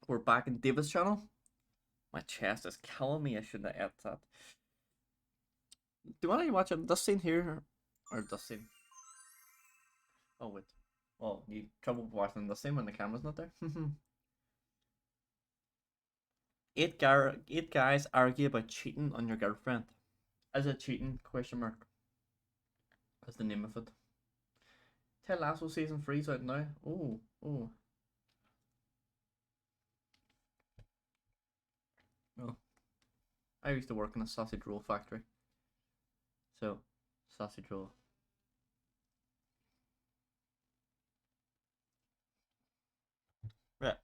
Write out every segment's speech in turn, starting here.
We're back in David's channel. My chest is killing me. I shouldn't have ate that. Do you want to watch this scene here? Or this scene? Oh, wait. Oh, you trouble watching this scene when the camera's not there? Eight guys argue about cheating on your girlfriend. Is it cheating? Question mark. That's the name of it. Ted Lasso season 3's out now. Oh, oh. Oh. I used to work in a sausage roll factory. So, sausage roll. Right.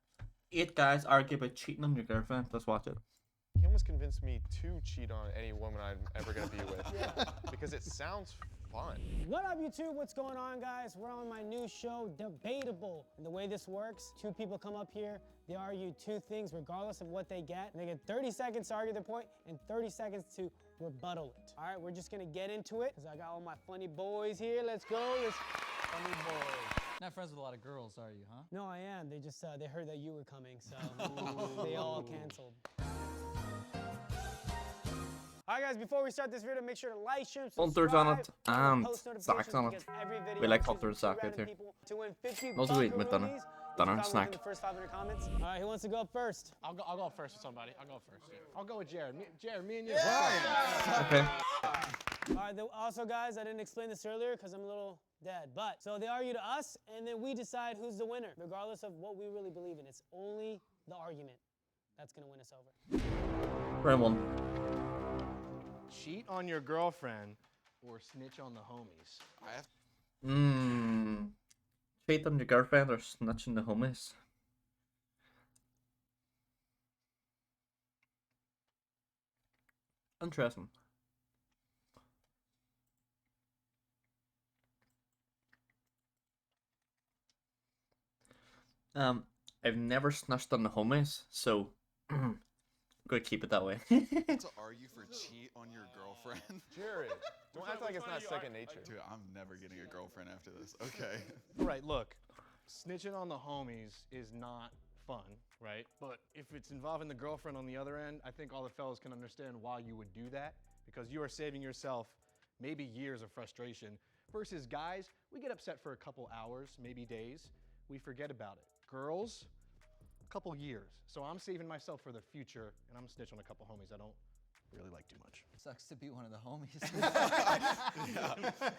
Eight guys argue about cheating on your girlfriend. Let's watch it. He almost convinced me to cheat on any woman I'm ever gonna be with. Because it sounds fun. What up, YouTube? What's going on, guys? We're on my new show, Debatable. And the way this works, two people come up here, they argue two things regardless of what they get. And they get 30 seconds to argue their point and 30 seconds to rebuttal it. All right, we're just gonna get into it, because I got all my funny boys here. Let's go. Funny boys. Not friends with a lot of girls, are you, huh? No, I am. They just, they heard that you were coming, so they all canceled. All right, guys, before we start this video, make sure to like, share, and subscribe. Hunter's on it and Post Zach's on it. notifications because every video We like I choose Hunter and two Zach out random here. people to win 50 Also, we eat buckaroonies. dinner. Each Dinner, comment snack. within the first 500 comments. All right, who wants to go up first? I'll go up first with somebody. I'll go up first. I'll go with Jared. Jared, me and you. Okay. All right, also, guys, I didn't explain this earlier because I'm a little dead. But, so they argue to us, and then we decide who's the winner, regardless of what we really believe in. It's only the argument that's going to win us over. Round one. Cheat on your girlfriend or snitch on the homies. Cheat on your girlfriend or snitching the homies? Interesting. I've never snitched on the homies, so I'm gonna keep it that way. To argue for cheat on your girlfriend? Jared, don't act like it's not second nature. Dude, I'm never getting a girlfriend after this. Okay. Right, look, snitching on the homies is not fun, right? But if it's involving the girlfriend on the other end, I think all the fellas can understand why you would do that, because you are saving yourself maybe years of frustration. Versus guys, we get upset for a couple hours, maybe days, we forget about it. Girls, a couple years. So I'm saving myself for the future, and I'm snitching on a couple homies I don't really like too much. Sucks to be one of the homies.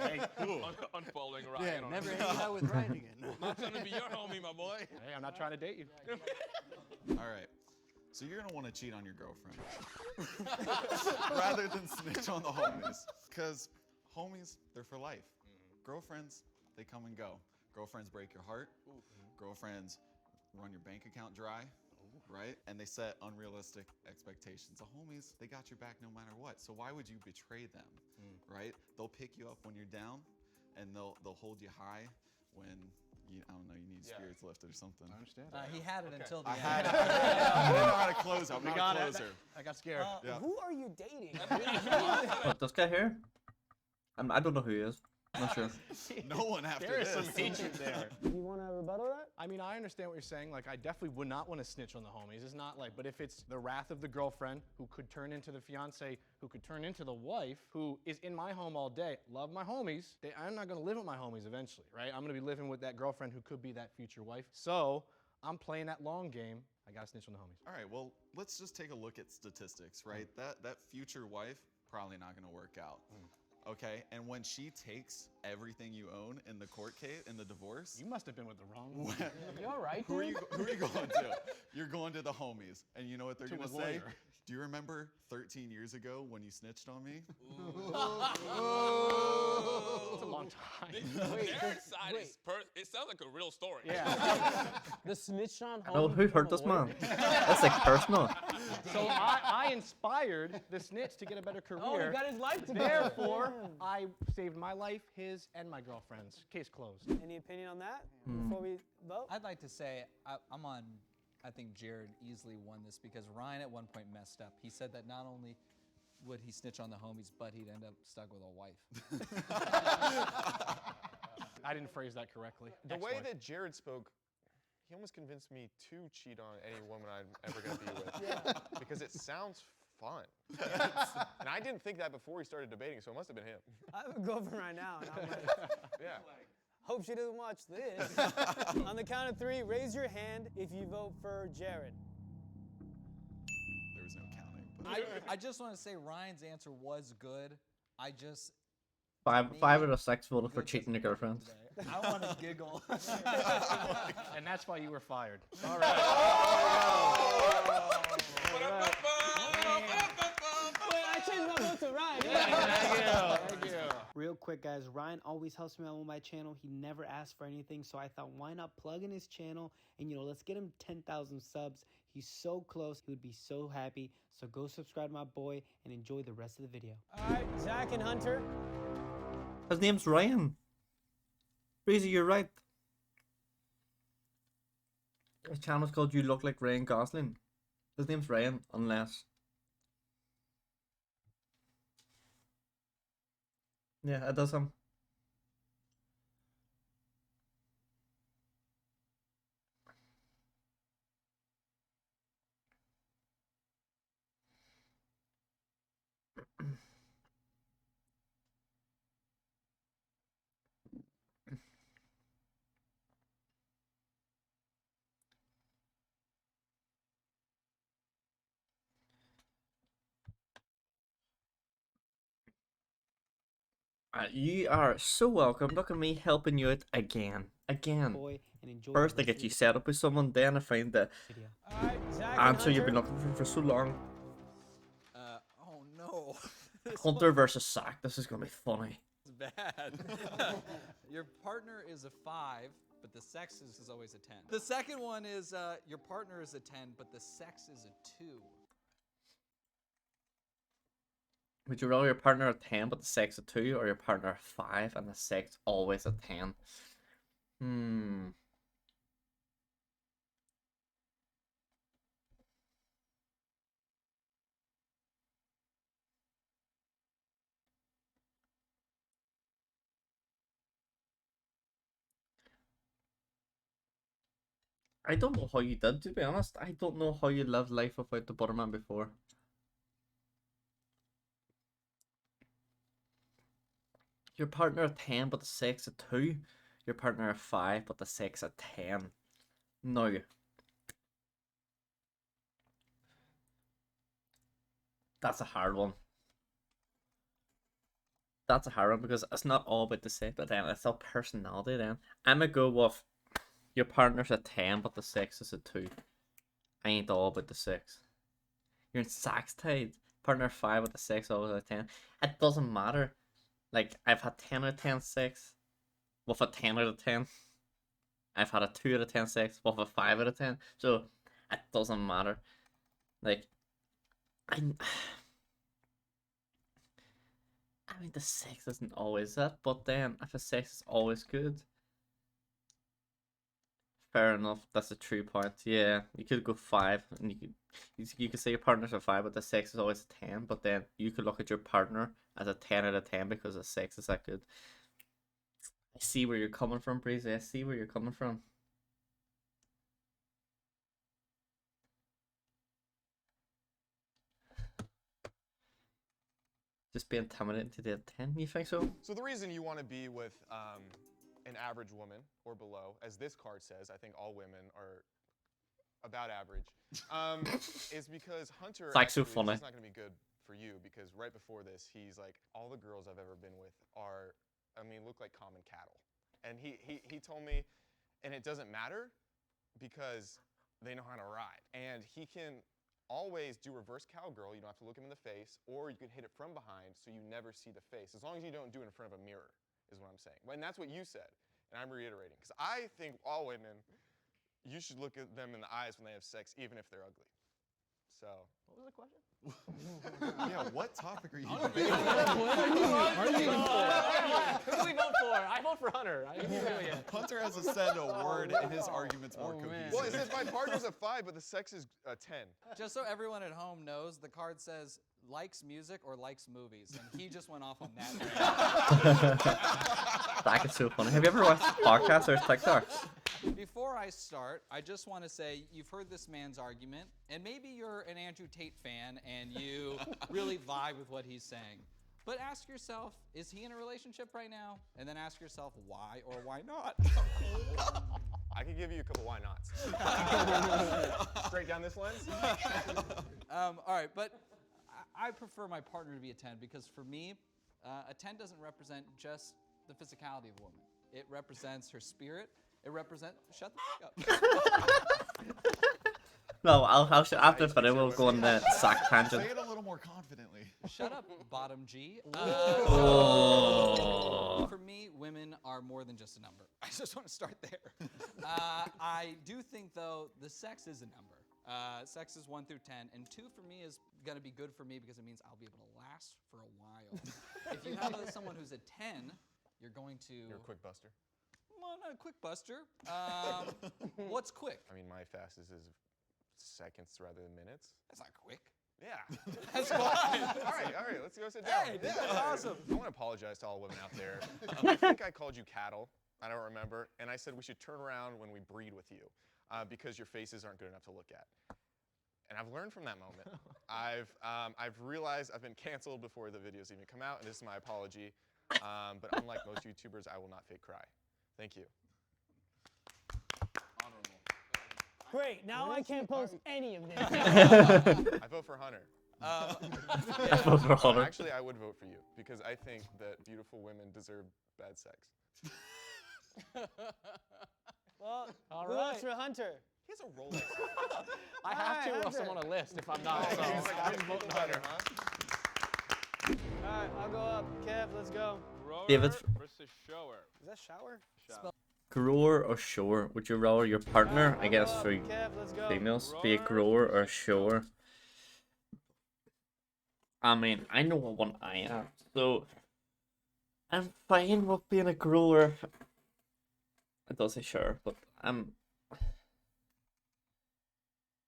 Hey, cool. Unfollowing Ryan. Never hang out with Ryan again. Not trying to be your homie, my boy. Hey, I'm not trying to date you. All right. So you're gonna want to cheat on your girlfriend rather than snitch on the homies, because homies, they're for life. Girlfriends, they come and go. Girlfriends break your heart. Girlfriends run your bank account dry. Right? And they set unrealistic expectations. The homies, they got your back no matter what. So why would you betray them? Right? They'll pick you up when you're down, and they'll hold you high when you, I don't know, you need spirits lifted or something. I understand. He had it until the I end. had it. I didn't know how to close. I'm not a closer. I got scared. Yeah. Who are you dating? But this guy here, I don't know who he is. I'm not sure. No one after There is this. some hatred there. Do you want to rebuttal that? I mean, I understand what you're saying. Like, I definitely would not want to snitch on the homies. It's not like, but if it's the wrath of the girlfriend who could turn into the fiance, who could turn into the wife, who is in my home all day, love my homies, I'm not going to live with my homies eventually, right? I'm going to be living with that girlfriend who could be that future wife. So I'm playing that long game. I got to snitch on the homies. All right, well, let's just take a look at statistics, right? That future wife, probably not going to work out. Okay, and when she takes everything you own in the court case, in the divorce, You must have been with the wrong one. You all right, who are dude? you going to? You're going to the homies, and you know what they're To going to a say? lawyer. Do you remember 13 years ago when you snitched on me? It's a long time. Jared's side is it sounds like a real story. Yeah. The snitch on I know who hurt this man. That's like personal. So I inspired the snitch to get a better career. Oh, he got his life together. Therefore, I saved my life, his, and my girlfriend's. Case closed. Any opinion on that before we vote? I'd like to say I'm on. I think Jared easily won this because Ryan at one point messed up. He said that not only would he snitch on the homies, but he'd end up stuck with a wife. I didn't phrase that correctly. The way that Jared spoke, he almost convinced me to cheat on any woman I'm ever going to be with because it sounds fun. And I didn't think that before we started debating, so it must have been him. I have a girlfriend right now, and I'm like, Yeah. hope she doesn't watch this. On the count of 3, raise your hand if you vote for Jared. There was no counting. But I just want to say Ryan's answer was good. I just 5 out of 6 voted for good cheating your doesn't work girlfriend. today. I want to giggle. And that's why you were fired. All right. Wait, I changed my vote to Ryan. Thank you. Real quick, guys, Ryan always helps me out with my channel. He never asks for anything, so I thought, why not plug in his channel and, let's get him 10,000 subs. He's so close. He would be so happy. So go subscribe to my boy and enjoy the rest of the video. All right, Zach and Hunter. His name's Ryan. Breezy, you're right. His channel's called You Look Like Ryan Gosling. His name's Ryan, unless... Yeah, it does him. You are so welcome. Look at me helping you out again. Boy, and enjoy First the I rest get of you the set up with someone, then I find the video. All right, Zach and answer you've Hunter. been looking for so long. Oh no. This Hunter versus Sack. This is gonna be funny. one's bad. Your partner is a 5, but the sex is always a 10. The second one is your partner is a 10, but the sex is a 2. Would you rather your partner a 10 but the sex a 2, or your partner a 5 and the sex always a 10? I don't know how you did, to be honest. I don't know how you lived life without the Butterman before. Your partner a 10 but the sex a 2. Your partner a 5 but the sex a 10. No. That's a hard one. That's a hard one because it's not all about the sex, but then it's all personality then. I'm gonna go with your partner's a 10 but the sex is a 2. I ain't all about the sex. You're in sax tide. Partner 5 with the sex always a 10. It doesn't matter. Like, I've had 10 out of 10 sex with a 10 out of 10. I've had a 2 out of 10 sex with a 5 out of 10. So, it doesn't matter. Like, I mean, the sex isn't always it, but then, if the sex is always good, fair enough, that's a true point. Yeah, you could go 5, and you could say your partner's a 5, but the sex is always a 10, but then you could look at your partner as a 10 out of 10 because the sex is that good. I see where you're coming from, Breezy. I see where you're coming from. Just be intimidating to the 10, you think so? So the reason you want to be with an average woman or below, as this card says, I think all women are about average, is because Hunter It's like so actually, funny. this is not going to be good for you because right before this, he's like, all the girls I've ever been with are, look like common cattle. And he told me, and it doesn't matter because they know how to ride. And he can always do reverse cowgirl. You don't have to look him in the face, or you can hit it from behind so you never see the face. As long as you don't do it in front of a mirror, is what I'm saying. And that's what you said, and I'm reiterating. Because I think all women, you should look at them in the eyes when they have sex, even if they're ugly. So, what was the question? yeah, what topic are you Who do we vote for? I vote for Hunter. Hunter hasn't said a word, and his argument's more cohesive. Well, it says my partner's a 5, but the sex is a 10. Just so everyone at home knows, the card says likes music or likes movies, and he just went off on that. That is so funny. Have you ever watched podcasts or TikTok? Before I start, I just want to say you've heard this man's argument, and maybe you're an Andrew Tate fan and you really vibe with what he's saying. But ask yourself, is he in a relationship right now? And then ask yourself why or why not. I could give you a couple why nots. Straight down this lens? All right, but I prefer my partner to be a 10 because for me, a 10 doesn't represent just the physicality of a woman. It represents her spirit. It represents. Shut the f up. No, after this video, we'll go on the sack tangent. Say it a little more confidently. Shut up, bottom G. Oh. For me, women are more than just a number. I just want to start there. I do think, though, the sex is a number. Sex is 1 through 10, and 2 for me is gonna be good for me because it means I'll be able to last for a while. If you have someone who's a 10, you're going to. You're a quick buster. Well, not a quick buster. What's quick? I mean, my fastest is seconds rather than minutes. That's not quick. Yeah. That's fine. all right, let's go sit down. Hey, dude, that's awesome. I want to apologize to all women out there. I think I called you cattle. I don't remember. And I said we should turn around when we breed with you because your faces aren't good enough to look at. And I've learned from that moment. I've realized I've been canceled before the videos even come out, and this is my apology. But unlike most YouTubers, I will not fake cry. Thank you. Honorable. Great. Now I can't post any of this. I vote for Hunter. Vote for Hunter. Actually, I would vote for you because I think that beautiful women deserve bad sex. Well, All who right. votes for Hunter? He has a Rolex. I have to, or else I'm on a list if I'm not. So I'm voting Hunter. All right, I'll go up. Kev, let's go. Grower David. versus shower. Is that shower? Grower or shower? Would you rather your partner, I guess for Kev, let's go. females, be a grower or a shower? I mean, I know what one I am, so I'm fine with being a grower. It does say shower, but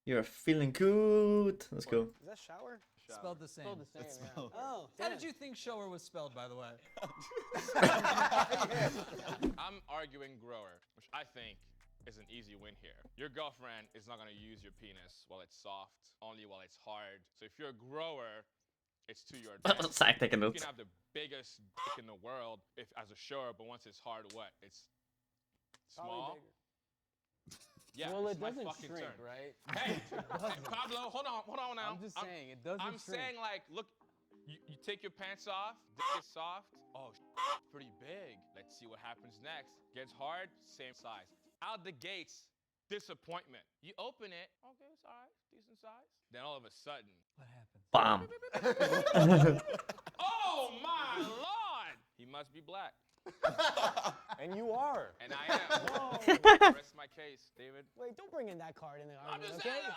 You're feeling good. Let's go. Is that shower? Spelled the same. Spelled the same. It's Yeah. spelled- Oh, How damn. did you think shower was spelled, by the way? I'm arguing grower, which I think is an easy win here. Your girlfriend is not gonna use your penis while it's soft, only while it's hard. So if you're a grower, it's to your advantage. Zach taking You notes. can have the biggest dick in the world if as a shower, but once it's hard, what? It's Probably small. bigger. Yeah, well, it's it my doesn't fucking shrink, turn. right? Hey, Pablo, hold on now. I'm just saying, it doesn't I'm shrink. saying like, look, you take your pants off, dick is soft. Oh, pretty big. Let's see what happens next. Gets hard, same size. Out the gates, disappointment. You open it, okay, it's all right, decent size. Then all of a sudden, What happened? Bam. oh my lord, he must be black. And you are. And I am. Whoa. Rest my case, David. Wait, don't bring in that card in the I'm argument, just okay? saying,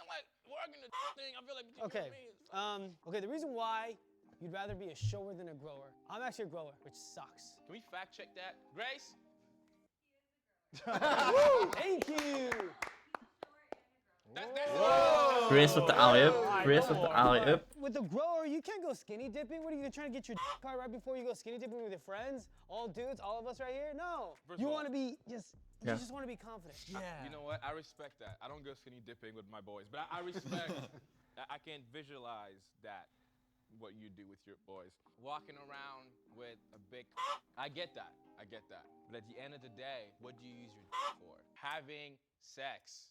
like, working the thing, I feel like between Okay. you and me. Okay, the reason why you'd rather be a shower than a grower. I'm actually a grower, which sucks. Can we fact check that? Grace? Thank you. That's Grace with the alley-oop. Grace with the alley-oop. With a grower, you can't go skinny dipping. What are you trying to get your card right before you go skinny dipping with your friends? All dudes, all of us right here? No. First You of all- want to be just. You Yeah. just want to be confident. You know what? I respect that. I don't go skinny dipping with my boys, but I respect. I can visualize that, what you do with your boys. Walking around with a big. I get that. I get that. But at the end of the day, what do you use your for? Having sex.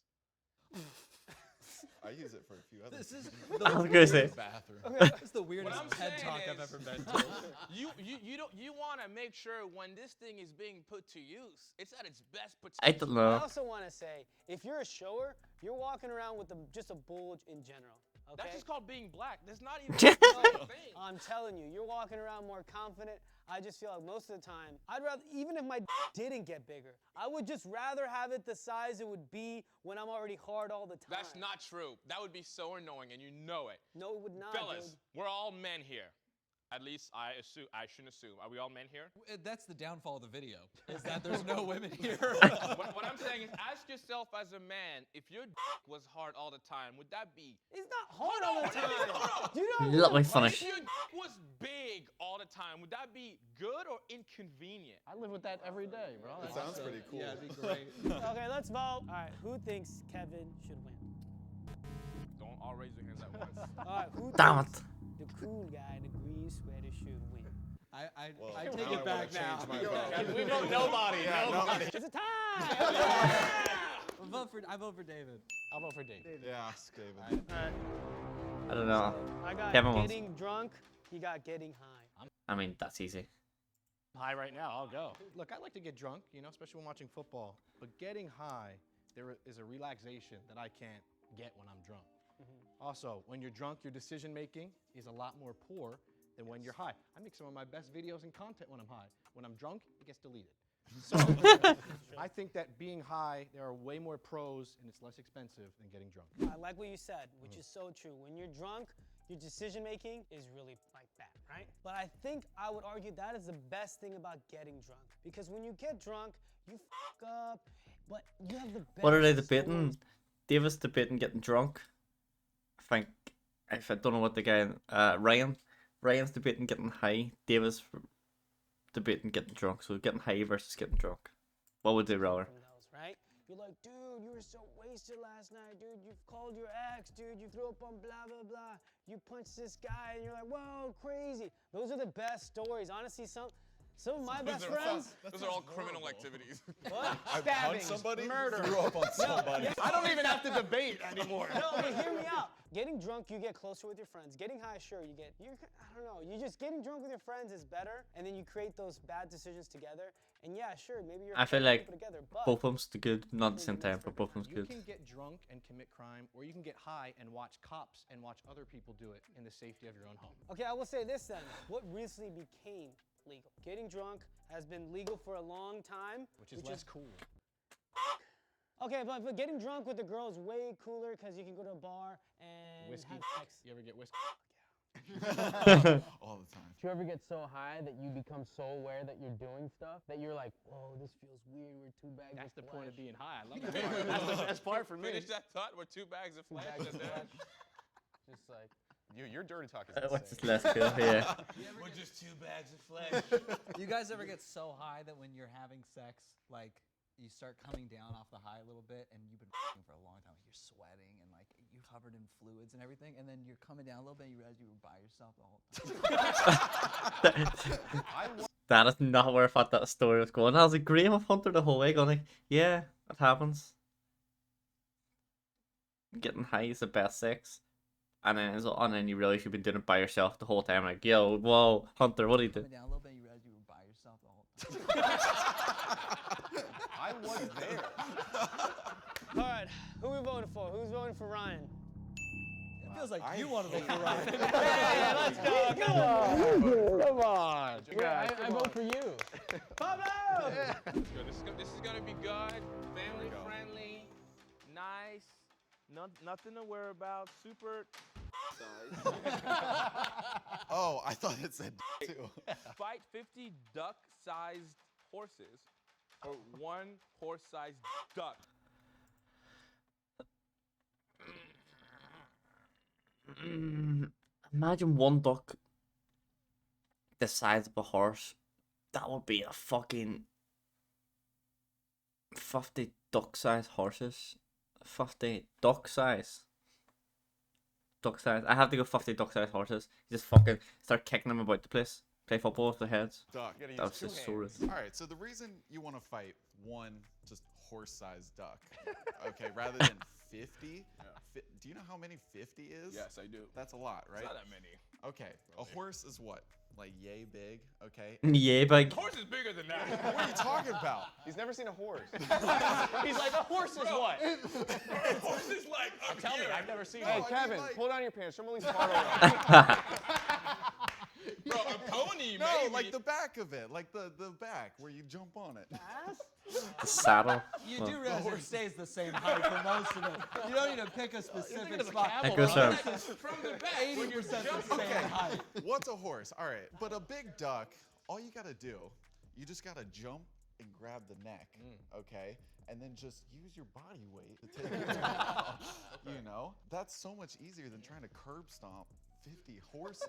I use it for a few other This is things. I was gonna say. Bathroom. This is the weirdest I'm TED saying talk I've is- ever been to. You want to make sure when this thing is being put to use, it's at its best potential. I don't I know. also want to say, if you're a shower, you're walking around with just a bulge in general. Okay? That's just called being black. That's not even the same thing. I'm telling you, you're walking around more confident. I just feel like most of the time, I'd rather, even if my didn't get bigger, I would just rather have it the size it would be when I'm already hard all the time. That's not true. That would be so annoying, and you know it. No, it would not. Fellas, dude. we're all men here. At least I shouldn't assume. Are we all men here? That's the downfall of the video, is that there's no women here. What I'm saying is, ask yourself as a man, if your was hard all the time, would that be? It's not hard all the time. Hold on. Do you know Let me If finish. your was big all the time, would that be good or inconvenient? I live with that every day, bro. It sounds pretty cool. Yeah, it'd be great. Okay, let's vote. All right, who thinks Kevin should win? Don't all raise your hands at once. All right, who Damn thinks it. the cool guy in the green sweater should win? Well, I now take I it back wanna now. change my vote. We vote nobody. Nobody. It's a tie. I vote for David. I'll vote for Dave. Yeah, David. All right, I don't know. I got Kevin wants- getting drunk. He got getting high. I mean, that's easy. High right now. I'll go. Look, I like to get drunk, you know, especially when watching football. But getting high, there is a relaxation that I can't get when I'm drunk. Also, when you're drunk, your decision making is a lot more poor than when you're high. I make some of my best videos and content when I'm high. When I'm drunk, it gets deleted. So I think that being high, there are way more pros and it's less expensive than getting drunk. I like what you said, which is so true. When you're drunk, your decision making is really like that, right? But I think I would argue that is the best thing about getting drunk. Because when you get drunk, you fuck up, but you have the best What are they stories. debating? Davis debating getting drunk. I think, if I don't know what the guy, Ryan's debating getting high. Davis debating getting drunk. So getting high versus getting drunk. What would they rather? From those, right? You're like, dude, you were so wasted last night, dude. You've called your ex, dude. You threw up on blah, blah, blah. You punched this guy, and you're like, whoa, crazy. Those are the best stories. Honestly, some of my best friends. Those are all criminal activities. What? I punched somebody, threw up on somebody. I don't even have to debate anymore. No, but hear me out. Getting drunk, you get closer with your friends. Getting high, sure, I don't know. You just getting drunk with your friends is better, and then you create those bad decisions together. And yeah, sure, maybe you're I feel putting like people together, but both of them's good, not at the same time, but both of them's You good. can get drunk and commit crime, or you can get high and watch cops and watch other people do it in the safety of your own home. okay, I will say this then. What recently became legal? Getting drunk has been legal for a long time, Which is less cool. Okay, but getting drunk with a girl is way cooler because you can go to a bar and Whiskey. have sex. You ever get whiskey? All the time. Do you ever get so high that you become so aware that you're doing stuff that you're like, whoa, this feels weird. We're 2 bags That's the of point of flesh. being high. I love that part. That's the best part for me. Finish that thought with 2 bags of 2 flesh. bags of and then- flesh. Just like, Your dirty talk is What's insane. less cool? Yeah. We're just 2 bags of flesh. You guys ever get so high that when you're having sex, like, you start coming down off the high a little bit, and you've been f***ing for a long time, like you're sweating and like you're covered in fluids and everything, and then you're coming down a little bit, and you realize you were by yourself the whole time. That is not where I thought that story was going. I was like, Graham of Hunter the whole way, going like, yeah, it happens. Getting high is the best sex. And then you realize you've been doing it by yourself the whole time. Like, yo, whoa, Hunter, what do you do? Coming down a little bit, you realize you were by yourself the whole time. I was there. All right, who we voting for? Who's voting for Ryan? It feels like you want to vote for Ryan. Yeah, let's go. Come on. Come on. I vote for you. Pablo! This is gonna be good, family friendly, nice, nothing to worry about, super size. Oh, I thought it said too. Fight 50 duck-sized horses, or 1 horse-sized duck. Imagine one duck the size of a horse. That would be a fucking 50 duck-sized horses. 50 duck-size. Duck-size. I have to go 50 duck-sized horses. You just fucking start kicking them about the place. Play football with their heads. Duck. You gotta That use was 2 just so hands. rude. All right, so the reason you want to fight one just horse-sized duck, okay, rather than 50, do you know how many 50 is? Yes, I do. That's a lot, right? Not that many. Okay, a horse is what? Like yay big, okay? Yeah, big. Horse is bigger than that. What are you talking about? He's never seen a horse. He's like, a horse is what? Horse is like up Tell me, here. I've never seen Hey, one. Kevin, like- pull down your pants. Show him at least part of it. Bro, I'm telling funny, No, maybe. like the back of it, like the back where you jump on it. The saddle. You Well, do realize it stays the same height for most of it. You don't need to pick a specific spot. That goes up. From the back. 80% the same height. What's a horse? All right, but a big duck, all you gotta do, you just gotta jump and grab the neck, okay? And then just use your body weight to take it down. You know? That's so much easier than trying to curb stomp 50 horses.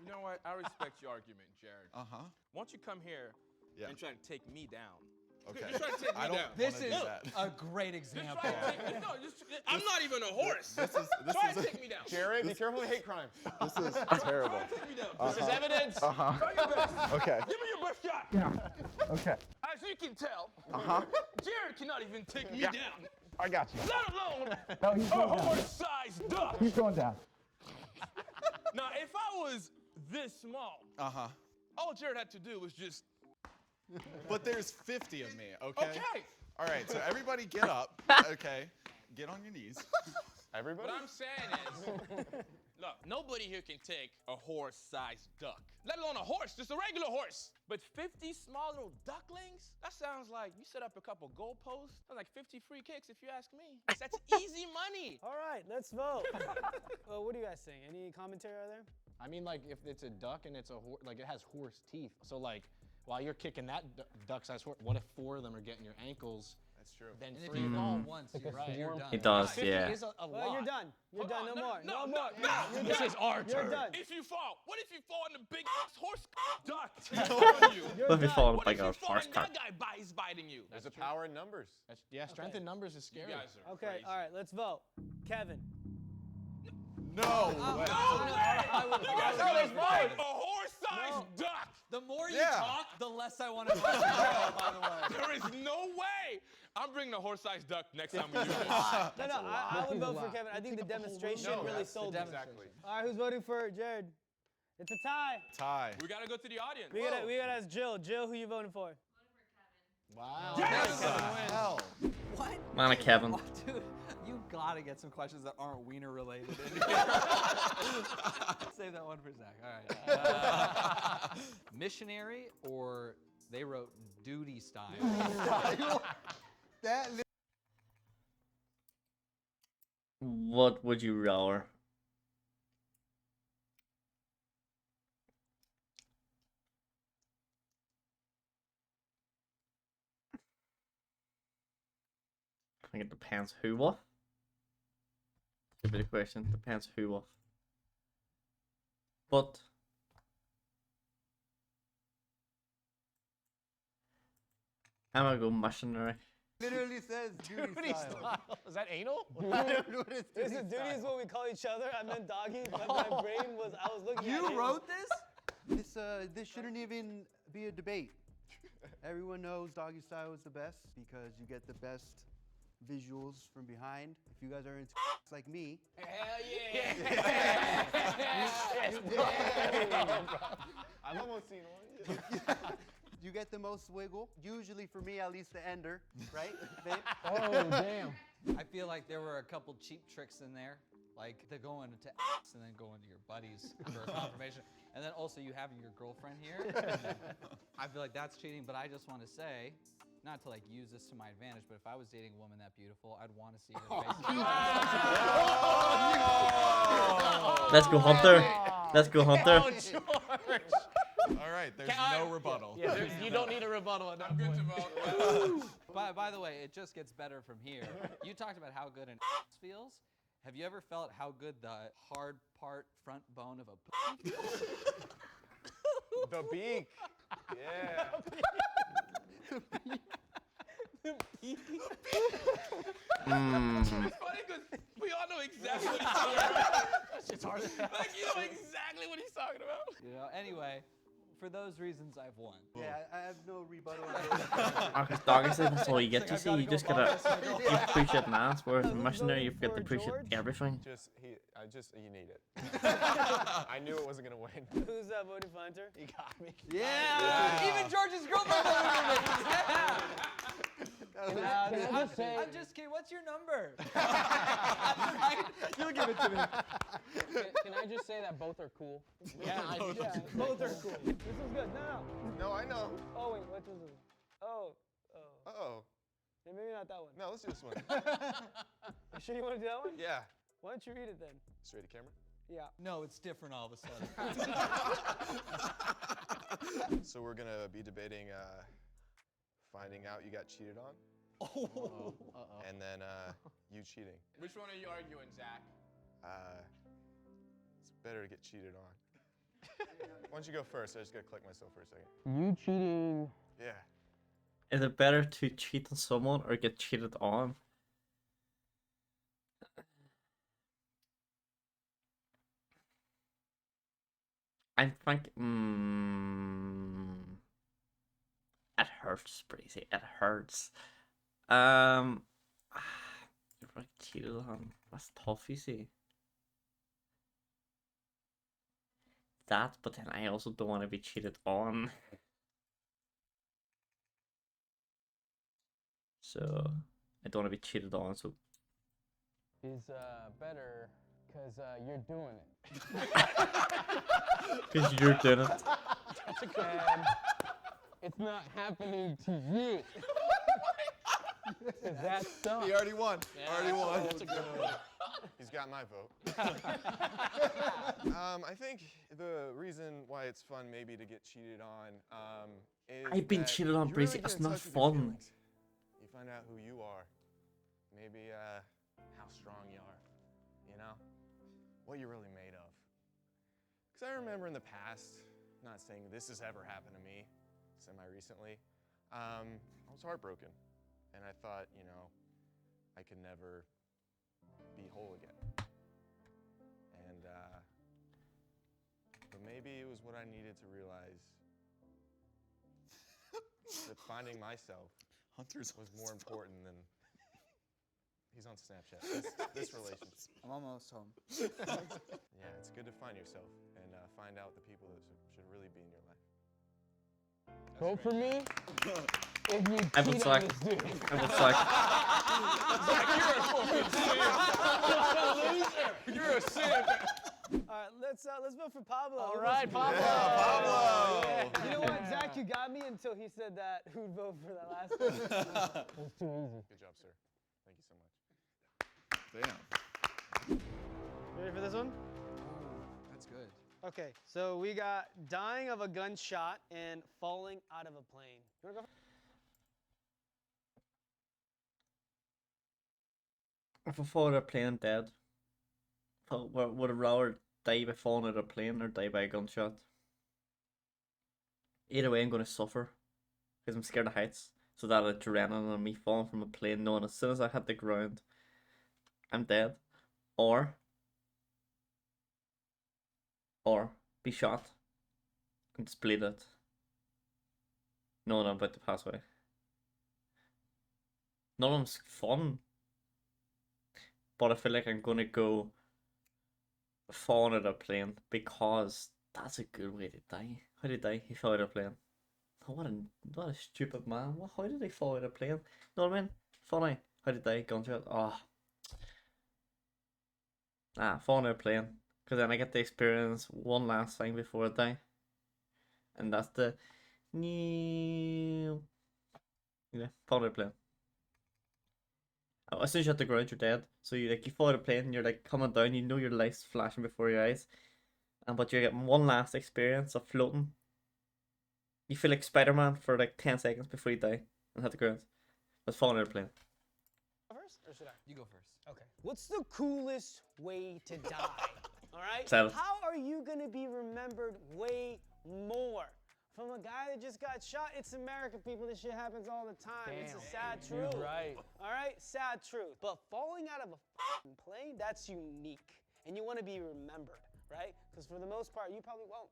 You know what? I respect your argument, Jared. Uh-huh. Why don't you come here Yeah. and try to take me down? Okay. You're trying to take me I don't down. This wanna is do that. a great Just example. try to take me down. I'm not even a horse. This Try is to take me down. Jared, be careful of hate crime. this is terrible. Take me down. This is evidence. Uh-huh. Try your best. Okay. Give me your best shot. Yeah. Okay. As you can tell, Uh-huh. Jared cannot even take me down. I got you. Let alone No, he's a going down. horse-sized duck. He's going down. Now, if I was this small, Uh-huh. all Jared had to do was just. But there's 50 of me, okay? Okay. All right, so everybody get up, okay? Get on your knees. Everybody? What I'm saying is, look, nobody here can take a horse-sized duck, let alone a horse, just a regular horse. But 50 small little ducklings? That sounds like you set up a couple goalposts. That's like 50 free kicks, if you ask me. That's easy money. All right, let's vote. What do you guys think? Any commentary out there? I mean, like, if it's a duck and it's a horse, like, it has horse teeth. So, like, while you're kicking that duck-sized horse, what if 4 of them are getting your ankles? That's true. Then And if 3 you of them. fall once, you're Right. you're done. It does, 50 yeah. is a Well, lot. you're done. You're Hold done. on, No more. no, No no, more. no, You're this done. is our You're turn. done. If you fall, what if you fall in the big horse duck? I'm telling you. You're What if you done. fall on What like if a you fall horse and cart? that guy is biting you? There's a power in numbers. Yeah, strength in numbers is You scary. guys are Okay, crazy. all right, let's vote. Kevin. No way. No way! I would- You guys No, are there's fight votes. a horse-sized duck. The more you Yeah. talk, the less I want to vote. By the way. There is no way. I'm bringing a horse-sized duck next time we do this. No, I would That's vote a for lot. Kevin. I think the demonstration No, really that's the sold it. Exactly. All right, who's voting for Jared? It's a tie. Tie. We gotta go to the audience. We gotta ask Jill. Jill, who you voting for? Wow. Yes! Hell. What? Not a Kevin. Oh, dude, you gotta get some questions that aren't wiener related. Save that one for Zach. All right. Missionary, or they wrote duty style. What would you rather? I think it depends who what. That's a bit of question. Depends who what. But I'm gonna go missionary. Literally says duty style. Is that anal? I don't know what it's This duty is duty is style. what we call each other. I meant doggy, but my brain was, I was looking at You it. wrote this? This shouldn't even be a debate. Everyone knows doggy style is the best because you get the best visuals from behind. If you guys are into like me, Hell yeah! I've almost seen one. you get the most wiggle. Usually for me, at least the ender, right? Babe? Oh, damn. I feel like there were a couple cheap tricks in there, like the going to and then going to your buddies for confirmation, and then also you having your girlfriend here. I feel like that's cheating, but I just want to say, not to like use this to my advantage, but if I was dating a woman that beautiful, I'd want to see her face. Let's go, Hunter. Let's go, Hunter. All right, there's no rebuttal. Yeah, you don't need a rebuttal at that I'm good point. to vote. By the way, it just gets better from here. You talked about how good an feels. Have you ever felt how good the hard part front bone of a pussy feels? The beak. Yeah. Mm. It's funny because we all know exactly what he's talking about. It's hard. Like, you know exactly what he's talking about. You know. Anyway, for those reasons, I've won. Yeah, I have no rebuttal on this. Doggy style, that's all you get to see. You just gotta you appreciate an ass, whereas a missionary, you get to appreciate everything. You need it. I knew it wasn't gonna win. Who's voting for Hunter? You got me. Yeah. Even George's girlfriend voted for me. Yeah. Can I just say, I'm just kidding. What's your number? Right? You'll give it to me. Can I just say that both are cool? Yeah, both are cool. This is good. No. No, I know. Oh wait, what was it? Oh. Uh-oh. Yeah, maybe not that one. No, let's do this one. You sure you want to do that one? Yeah. Why don't you read it then? Straight to camera. Yeah. No, it's different all of a sudden. So we're gonna be debating finding out you got cheated on, and then you cheating. Which one are you arguing, Zach? It's better to get cheated on. Why don't you go first? I just gotta collect myself for a second. You cheating? Yeah. Is it better to cheat on someone or get cheated on? I think it hurts, Breezy. It hurts. You're like cheated on. That's tough, you see. That, but then I also don't want to be cheated on. So I don't want to be cheated on. So Is better because you're doing it. because you're doing it. And it's not happening to you. 'Cause that sucks. He already won. Already won. That's a good one. He's got my vote. I think the reason why it's fun maybe to get cheated on is I've been that cheated on, you Breezy. really That's get in not touch with your fun. feelings. You find out who you are, maybe how strong you are, you know, what you're really made of. Because I remember in the past, not saying this has ever happened to me semi-recently, I was heartbroken. And I thought, you know, I could never be whole again. And, but maybe it was what I needed to realize that finding myself Hunter's was more important than, he's on Snapchat, this relationship. I'm almost home. Yeah, it's good to find yourself and find out the people that should really be in your life. Vote for me if you I would cheat on suck. this dude. I would suck. You're a simp. All right, let's vote for Pablo. All Who right, votes for Pablo. me? Pablo. You know what, Zach? You got me until he said that. Who'd vote for that last one? It's too easy. Good job, sir. Thank you so much. Damn. Ready for this one? That's good. Okay, so we got dying of a gunshot and falling out of a plane. You wanna go? If I fall out of a plane dead, would I rather die by falling out of a plane or die by a gunshot? Either way, I'm going to suffer because I'm scared of heights. So that adrenaline and me falling from a plane, knowing as soon as I hit the ground, I'm dead, or be shot and just bleed out, knowing I'm about to pass away. None of them's fun. But I feel like I'm gonna go falling out of a plane because that's a good way to die. How did he die? He fell out of a plane. Oh, what a stupid man. How did he fall out of a plane? Know what I mean? Funny. How did he die? Gunshot. Oh. Falling out of a plane. Because then I get to experience one last thing before I die. And that's the new. Yeah, falling out of a plane. As soon as you hit the ground, you're dead. So you fall out of a plane and you're like coming down, you know your life's flashing before your eyes. But you're getting one last experience of floating. You feel like Spider-Man for like 10 seconds before you die and hit the ground. But falling out of a plane. First, or should I? You go first. Okay. What's the coolest way to die? All right? Said it. How are you going to be remembered way more? From a guy that just got shot? It's America, people. This shit happens all the time. It's a sad truth. Dude, right. All right? Sad truth. But falling out of a f***ing plane, that's unique. And you want to be remembered, right? Because for the most part, you probably won't.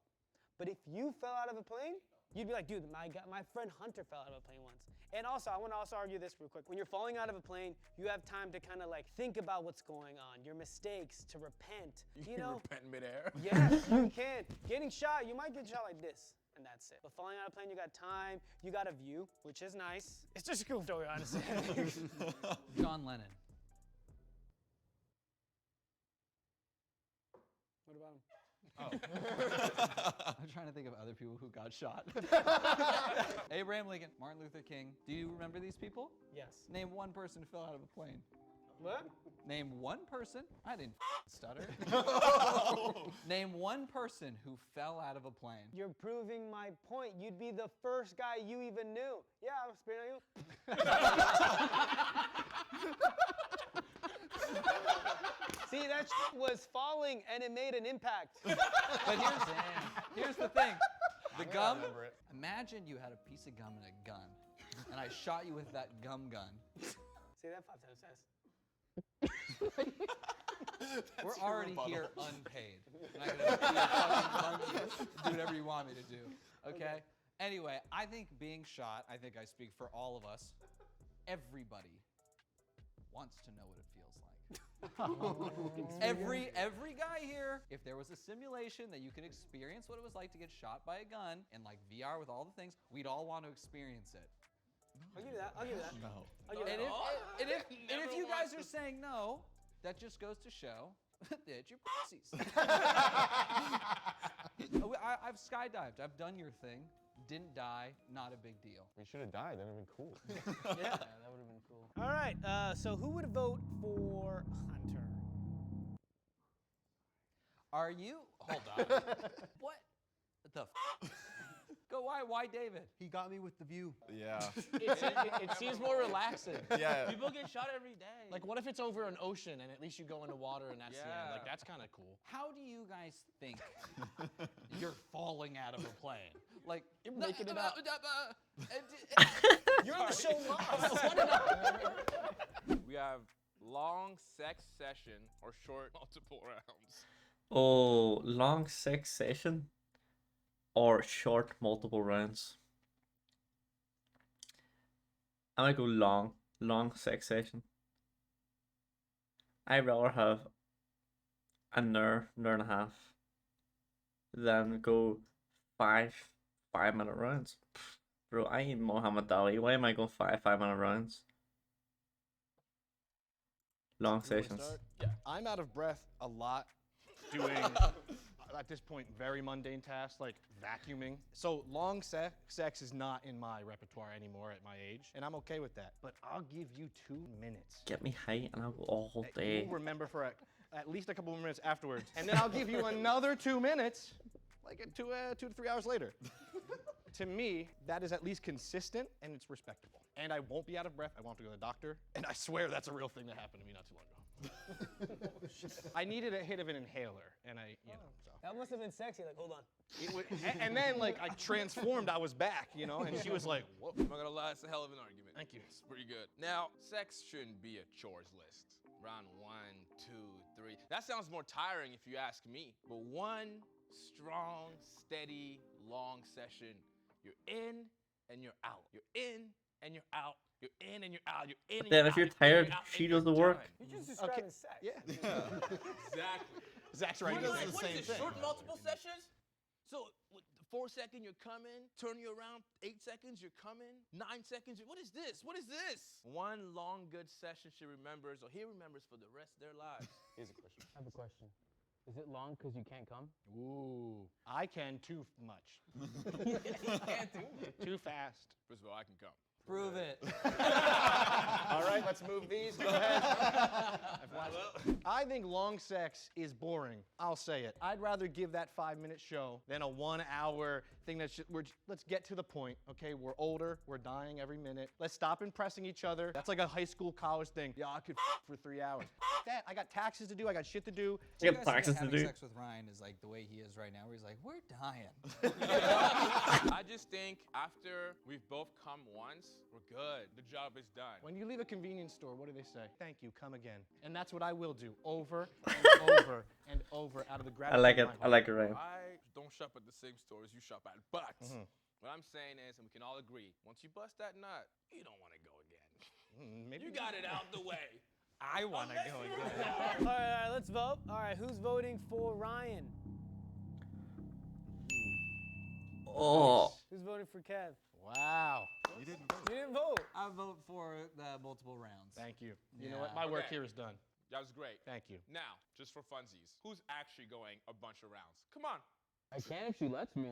But if you fell out of a plane, you'd be like, dude, my friend Hunter fell out of a plane once. And also, I want to also argue this real quick. When you're falling out of a plane, you have time to kind of like think about what's going on, your mistakes, to repent. You know? Repent midair. Yes, you can. Getting shot, you might get shot like this, and that's it. But falling out of a plane, you got time, you got a view, which is nice. It's just a cool story, honestly. John Lennon. What about him? I'm trying to think of other people who got shot. Abraham Lincoln, Martin Luther King. Do you remember these people? Yes. Name one person who fell out of a plane. What? Name one person. I didn't stutter. Name one person who fell out of a plane. You're proving my point. You'd be the first guy you even knew. Yeah, I'm spitting on you. See, that was falling and it made an impact. But here's the thing. The gum. Imagine you had a piece of gum and a gun, and I shot you with that gum gun. Say that 5 times fast. We're already here unpaid. I'm not gonna be a fucking monkey, do whatever you want me to do. Okay? Anyway, I think being shot, I think I speak for all of us. Everybody wants to know what it feels like. Every guy here, if there was a simulation that you could experience what it was like to get shot by a gun in like VR with all the things, we'd all want to experience it. I'll give you that. I'll give you that. No. I'll give you And that. if you guys are saying no, that just goes to show that you're pussies. I've skydived. I've done your thing. Didn't die. Not a big deal. We should have died. That would have been cool. Yeah, that would have been cool. All right. So who would vote for Hunter? Are you? Hold on. What the f? Go, why David? He got me with the view. Yeah. It seems more relaxing. Yeah. People get shot every day. Like, what if it's over an ocean and at least you go into water and that's the end? Yeah. Like, that's kind of cool. How do you guys think you're falling out of a plane? Like You're making it up. You're on the show live. We have long sex session or short multiple rounds. Oh, long sex session or short multiple rounds. I might go long sex session. I'd rather have an hour and a half than go 5-minute rounds. Bro, I ain't Muhammad Ali. Why am I going 5-minute rounds? Long sessions. Yeah. I'm out of breath a lot doing, at this point, very mundane tasks like vacuuming. So long sex is not in my repertoire anymore at my age, and I'm okay with that. But I'll give you 2 minutes. Get me high and I'll go all that day. You'll remember for at least a couple more minutes afterwards, and then I'll give you another 2 minutes, like 2 to 3 hours later. To me, that is at least consistent and it's respectable. And I won't be out of breath. I won't have to go to the doctor. And I swear that's a real thing that happened to me not too long ago. I needed a hit of an inhaler, and so. That must have been sexy. Like, hold on. And then, like, I transformed. I was back, and she was like, "Whoa." I'm not gonna lie, it's a hell of an argument. Thank you. It's pretty good. Now, sex shouldn't be a chores list. Round 1, 2, 3. That sounds more tiring if you ask me. But one strong, steady, long session, you're in and you're out. You're in and you're out. You're in and you're out. You're in and Then you're if you're out, you're in tired, and you're out, she and does the you're work. done. You're just describing sex. Yeah. Exactly. Zach's right. What He is does it? the What same is it? thing. Short multiple sessions? So, 4 seconds, you're coming. Turn you around. 8 seconds, you're coming. 9 seconds, what is this? What is this? One long, good session she remembers, or he remembers for the rest of their lives. Here's a question. I have a question. Is it long because you can't come? Ooh, I can too much. Can't do it. Too fast. First of all, I can come. Prove it. All right, let's move these. Go ahead. I think long sex is boring. I'll say it. I'd rather give that 5-minute show than a 1-hour thing that's just, let's get to the point, okay? We're older. We're dying every minute. Let's stop impressing each other. That's like a high school, college thing. Yeah, I could for 3 hours. That, I got taxes to do. I got shit to do. Do you Get guys think taxes that to having do. sex with Ryan is like the way he is right now, where he's like, we're dying. I just think after we've both come once, we're good. The job is done. When you leave a convenience store, what do they say? Thank you, come again. And that's what I will do over and over and over out of the I gratitude like of it. my I heart. like it, Ryan. I don't shop at the same stores you shop at, but what I'm saying is, and we can all agree, once you bust that nut, you don't want to go again. Maybe You got it out the way. I want to go again. All right, let's vote. All right, who's voting for Ryan? Oh, Who's voting for Kev? Wow. You didn't vote. You didn't vote. I vote for the multiple rounds. Thank you. You know what? My work here is done. That was great. Thank you. Now, just for funsies, who's actually going a bunch of rounds? Come on. I can if she lets me.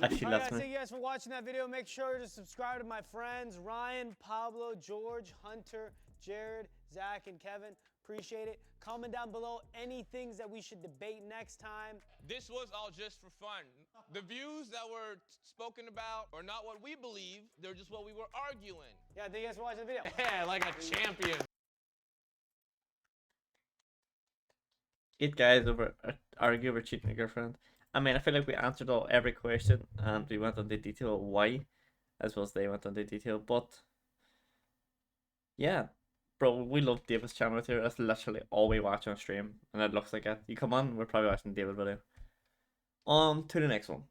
Actually, All right, that's guys, me. thank you guys for watching that video. Make sure to subscribe to my friends Ryan, Pablo, George, Hunter, Jared, Zach, and Kevin. Appreciate it. Comment down below any things that we should debate next time. This was all just for fun. The views that were spoken about are not what we believe. They're just what we were arguing. Yeah, thank you guys for watching the video. Yeah, like a champion. 8 guys argue over cheating a girlfriend. I mean, I feel like we answered every question, and we went into detail why, as well as they went into detail. But yeah, bro, we love David's channel here. That's literally all we watch on stream, and it looks like it. You come on, we're probably watching David video. On to the next one.